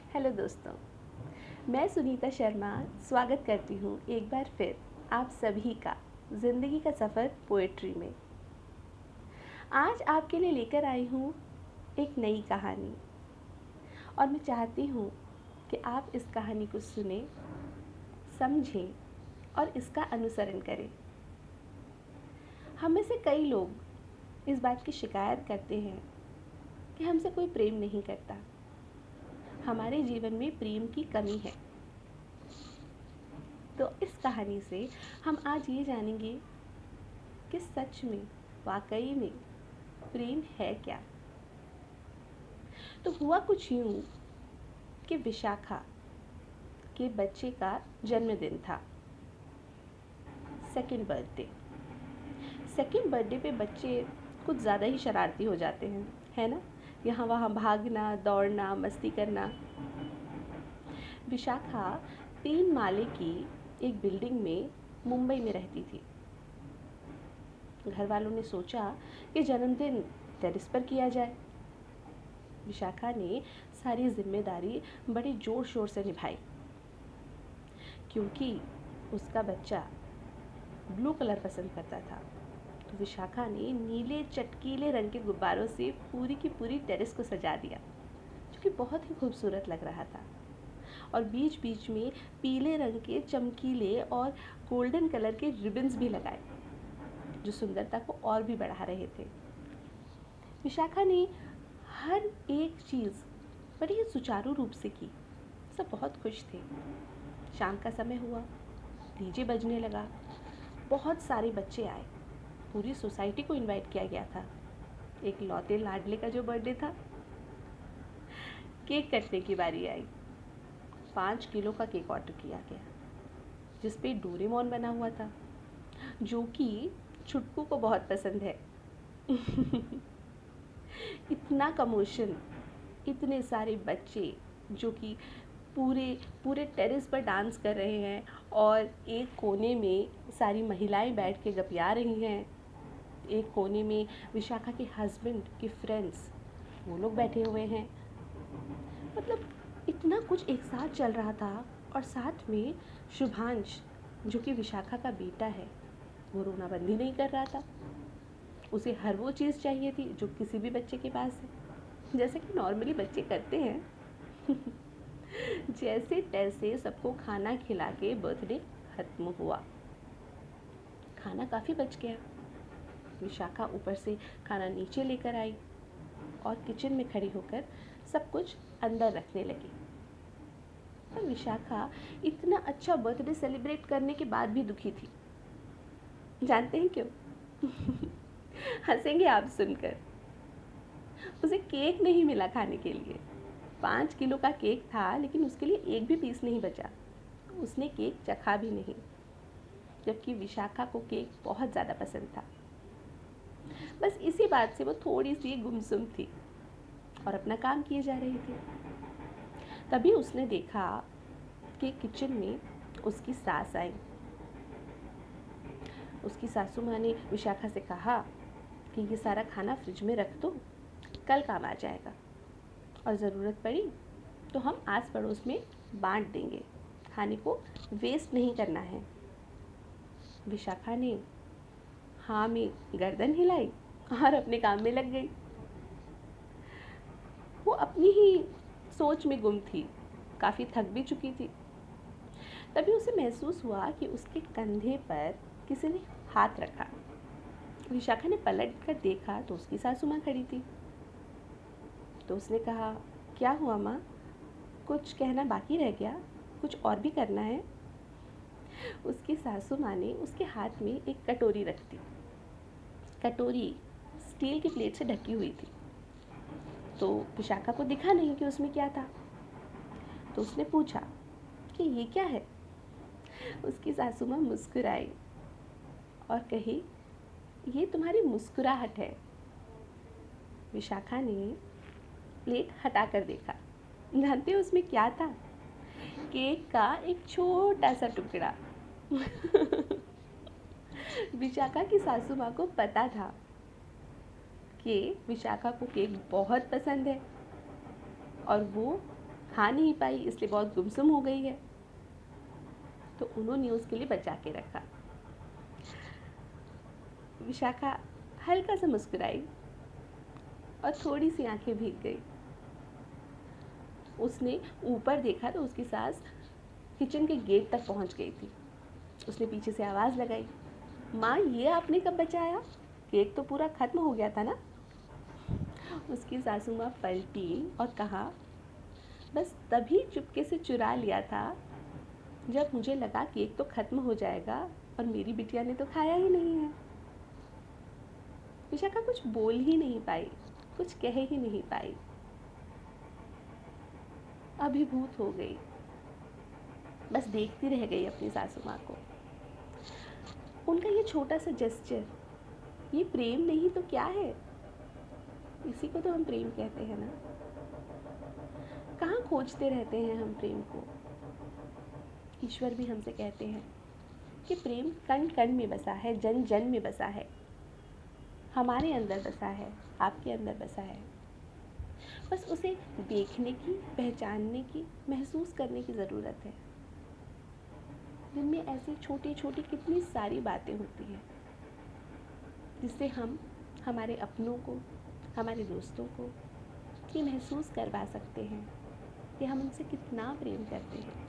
Hello दोस्तों, मैं सुनीता शर्मा स्वागत करती हूँ एक बार फिर आप सभी का ज़िंदगी का सफ़र पोएट्री में। आज आपके लिए लेकर आई हूँ एक नई कहानी और मैं चाहती हूँ कि आप इस कहानी को सुने, समझें और इसका अनुसरण करें। हम में से कई लोग इस बात की शिकायत करते हैं कि हमसे कोई प्रेम नहीं करता, हमारे जीवन में प्रेम की कमी है। तो इस कहानी से हम आज ये जानेंगे कि सच में, वाकई में प्रेम है क्या। तो हुआ कुछ यूँ कि विशाखा के बच्चे का जन्मदिन था, सेकंड बर्थडे। सेकंड बर्थडे पे बच्चे कुछ ज़्यादा ही शरारती हो जाते हैं, है ना। यहाँ वहाँ भागना, दौड़ना, मस्ती करना। विशाखा 3 माले की एक बिल्डिंग में मुंबई में रहती थी। घर वालों ने सोचा कि जन्मदिन टेरेस पर किया जाए। विशाखा ने सारी जिम्मेदारी बड़े ज़ोर शोर से निभाई, क्योंकि उसका बच्चा ब्लू कलर पसंद करता था। तो विशाखा ने नीले चटकीले रंग के गुब्बारों से पूरी की पूरी टेरेस को सजा दिया, जो कि बहुत ही खूबसूरत लग रहा था। और बीच बीच में पीले रंग के चमकीले और गोल्डन कलर के रिबन्स भी लगाए, जो सुंदरता को और भी बढ़ा रहे थे। विशाखा ने हर एक चीज़ बड़ी ही सुचारू रूप से की। सब बहुत खुश थे। शाम का समय हुआ, डीजे बजने लगा, बहुत सारे बच्चे आए। पूरी सोसाइटी को इनवाइट किया गया था। एक लौते लाडले का जो बर्थडे था। केक कटने की बारी आई। 5 किलो का केक ऑर्डर किया गया, जिस पे डोरेमोन बना हुआ था, जो कि छुटकू को बहुत पसंद है। इतना कमोशन, इतने सारे बच्चे जो कि पूरे पूरे टेरेस पर डांस कर रहे हैं और एक कोने में सारी महिलाएं बैठ के गपिया रही हैं। एक कोने में विशाखा के हस्बैंड के फ्रेंड्स, वो लोग बैठे हुए हैं। मतलब इतना कुछ एक साथ चल रहा था। और साथ में शुभांश, जो कि विशाखा का बेटा है, वो रोना बंद ही नहीं कर रहा था। उसे हर वो चीज़ चाहिए थी जो किसी भी बच्चे के पास है, जैसे कि नॉर्मली बच्चे करते हैं। जैसे तैसे सबको खाना खिला के बर्थडे खत्म हुआ। खाना काफ़ी बच गया। विशाखा ऊपर से खाना नीचे लेकर आई और किचन में खड़ी होकर सब कुछ अंदर रखने लगी। पर विशाखा इतना अच्छा बर्थडे सेलिब्रेट करने के बाद भी दुखी थी। जानते हैं क्यों? हंसेंगे आप सुनकर। उसे केक नहीं मिला खाने के लिए। 5 किलो का केक था, लेकिन उसके लिए एक भी पीस नहीं बचा। उसने केक चखा भी नहीं, जबकि विशाखा को केक बहुत ज़्यादा पसंद था। बस इसी बात से वो थोड़ी सी गुमसुम थी और अपना काम किए जा रही थी। तभी उसने देखा कि किचन में उसकी सास आई। उसकी सासू माँ ने विशाखा से कहा कि ये सारा खाना फ्रिज में रख दो, कल काम आ जाएगा, और ज़रूरत पड़ी तो हम आस पड़ोस में बांट देंगे। खाने को वेस्ट नहीं करना है। विशाखा ने हाँ में गर्दन हिलाई और अपने काम में लग गई। वो अपनी ही सोच में गुम थी, काफ़ी थक भी चुकी थी। तभी उसे महसूस हुआ कि उसके कंधे पर किसी ने हाथ रखा। विशाखा ने पलट कर देखा तो उसकी सासू माँ खड़ी थी। तो उसने कहा, क्या हुआ माँ, कुछ कहना बाकी रह गया, कुछ और भी करना है? उसकी सासू माँ ने उसके हाथ में एक कटोरी रख दी। कटोरी स्टील की प्लेट से ढकी हुई थी, तो विशाखा को दिखा नहीं कि उसमें क्या था। तो उसने पूछा कि ये क्या है? उसकी सासू माँ मुस्कुराई और कही, ये तुम्हारी मुस्कुराहट है। विशाखा ने प्लेट हटा कर देखा। जानते हो उसमें क्या था? केक का एक छोटा सा टुकड़ा। विशाखा की सासू माँ को पता था कि विशाखा को केक बहुत पसंद है और वो खा नहीं पाई इसलिए बहुत गुमसुम हो गई है। तो उन्होंने उसके लिए बचा के रखा। विशाखा हल्का सा मुस्कुराई और थोड़ी सी आंखें भीग गई। उसने ऊपर देखा तो उसकी सास किचन के गेट तक पहुंच गई थी। उसने पीछे से आवाज़ लगाई, माँ ये आपने कब बचाया? केक तो पूरा ख़त्म हो गया था ना। उसकी सासू माँ पलटी और कहा, बस तभी चुपके से चुरा लिया था जब मुझे लगा केक तो ख़त्म हो जाएगा और मेरी बिटिया ने तो खाया ही नहीं है। विशाखा कुछ बोल ही नहीं पाई, कुछ कह ही नहीं पाई, अभिभूत हो गई, बस देखती रह गई अपनी सासू माँ को। उनका ये छोटा सा जेस्चर, ये प्रेम नहीं तो क्या है? इसी को तो हम प्रेम कहते हैं ना। कहाँ खोजते रहते हैं हम प्रेम को? ईश्वर भी हमसे कहते हैं कि प्रेम कण कण में बसा है, जन जन में बसा है, हमारे अंदर बसा है, आपके अंदर बसा है। बस उसे देखने की, पहचानने की, महसूस करने की ज़रूरत है। दिन में ऐसी छोटी छोटी कितनी सारी बातें होती हैं जिससे हम हमारे अपनों को, हमारे दोस्तों को ये महसूस करवा सकते हैं कि हम उनसे कितना प्रेम करते हैं।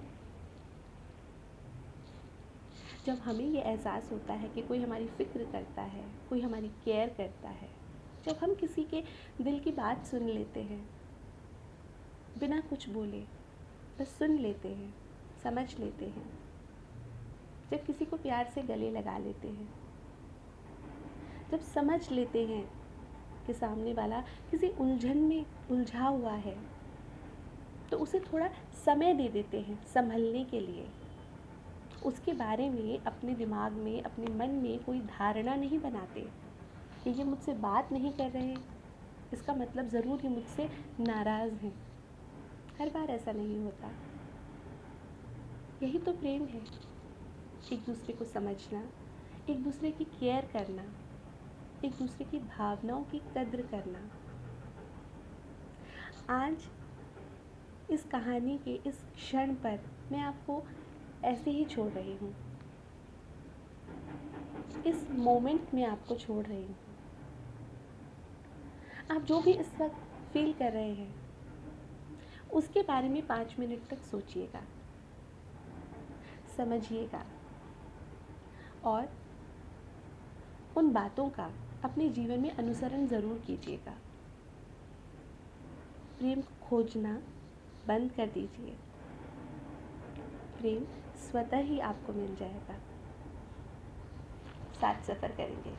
जब हमें ये एहसास होता है कि कोई हमारी फ़िक्र करता है, कोई हमारी केयर करता है, जब हम किसी के दिल की बात सुन लेते हैं, बिना कुछ बोले बस सुन लेते हैं, समझ लेते हैं, जब किसी को प्यार से गले लगा लेते हैं, जब समझ लेते हैं कि सामने वाला किसी उलझन में उलझा हुआ है, तो उसे थोड़ा समय दे देते हैं संभलने के लिए। उसके बारे में अपने दिमाग में, अपने मन में कोई धारणा नहीं बनाते कि ये मुझसे बात नहीं कर रहे, इसका मतलब ज़रूर ये मुझसे नाराज़ हैं। हर बार ऐसा नहीं होता। यही तो प्रेम है, एक दूसरे को समझना, एक दूसरे की केयर करना, एक दूसरे की भावनाओं की कद्र करना। आज इस कहानी के इस क्षण पर मैं आपको ऐसे ही छोड़ रही हूँ, इस मोमेंट में आपको छोड़ रही हूँ। आप जो भी इस वक्त फील कर रहे हैं उसके बारे में 5 मिनट तक सोचिएगा, समझिएगा और उन बातों का अपने जीवन में अनुसरण ज़रूर कीजिएगा। प्रेम खोजना बंद कर दीजिए, प्रेम स्वतः ही आपको मिल जाएगा। साथ सफ़र करेंगे।